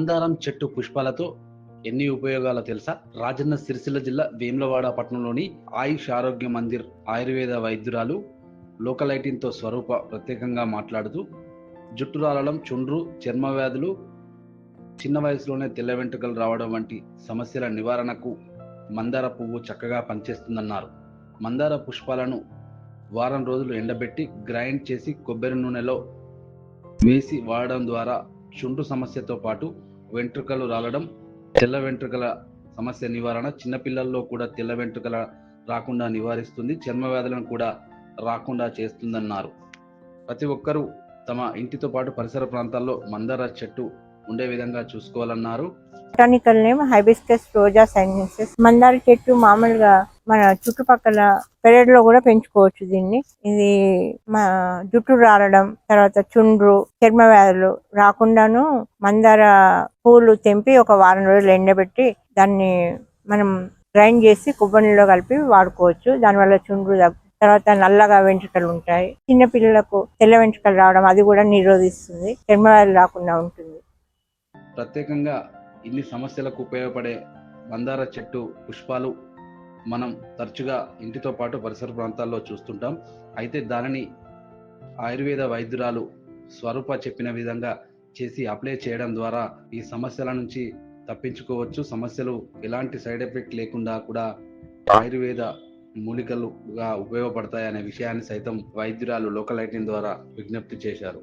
మందారం చెట్టు పుష్పాలతో ఎన్ని ఉపయోగాలు తెలుసా? రాజన్న సిరిసిల్ల జిల్లా వేములవాడ పట్టణంలోని ఆయుష్ ఆరోగ్య మందిర్ ఆయుర్వేద వైద్యురాలు లోకలైటిన్తో స్వరూప ప్రత్యేకంగా మాట్లాడుతూ జుట్టు రాలడం, చుండ్రు, చర్మ వ్యాధులు, చిన్న వయసులోనే తెల్ల వెంట్రుకలు రావడం వంటి సమస్యల నివారణకు మందార పువ్వు చక్కగా పనిచేస్తుందన్నారు. మందార పుష్పాలను వారం రోజులు ఎండబెట్టి గ్రైండ్ చేసి కొబ్బరి నూనెలో వేసి వాడడం ద్వారా చుండ్రు సమస్యతో పాటు వెంట్రుకలు రాలడం, తెల్ల వెంట్రుకల సమస్య నివారణ, చిన్నపిల్లల్లో కూడా తెల్ల వెంట్రుకల రాకుండా నివారిస్తుంది, చర్మ వ్యాధులను కూడా రాకుండా చేస్తుందన్నారు. ప్రతి ఒక్కరూ తమ ఇంటితో పాటు పరిసర ప్రాంతాల్లో మందార చెట్టు ఉండే విధంగా చూసుకోవాలన్నారు. బొటానికల్ నేమ్ హైబిస్కస్ రోజా సైనెన్సిస్. మందార చెట్టు మామూలుగా మన చుట్టుపక్కల పెరట్లో కూడా పెంచుకోవచ్చు దీన్ని. ఇది జుట్టు రాలడం, తర్వాత చుండ్రు, చర్మ వ్యాధులు రాకుండాను మందార పూలు తెంపి ఒక వారం రోజులు ఎండబెట్టి దాన్ని మనం గ్రైండ్ చేసి కొబ్బరిలో కలిపి వాడుకోవచ్చు. దానివల్ల చుండ్రు తర్వాత నల్లగా వెంట్రుకలు ఉంటాయి. చిన్న పిల్లలకు తెల్ల వెంట్రుకలు రావడం అది కూడా నిరోధిస్తుంది, చర్మ వ్యాధులు రాకుండా ఉంటుంది. ప్రత్యేకంగా ఇన్ని సమస్యలకు ఉపయోగపడే మందార చెట్టు పుష్పాలు మనం తరచుగా ఇంటితో పాటు పరిసర ప్రాంతాల్లో చూస్తుంటాం. అయితే దానిని ఆయుర్వేద వైద్యురాలు స్వరూప చెప్పిన విధంగా చేసి అప్లై చేయడం ద్వారా ఈ సమస్యల నుంచి తప్పించుకోవచ్చు. సమస్యలు ఎలాంటి సైడ్ ఎఫెక్ట్ లేకుండా కూడా ఆయుర్వేద మూలికలుగా ఉపయోగపడతాయనే విషయాన్ని సైతం వైద్యురాలు లోకలైటిన్ ద్వారా విజ్ఞప్తి చేశారు.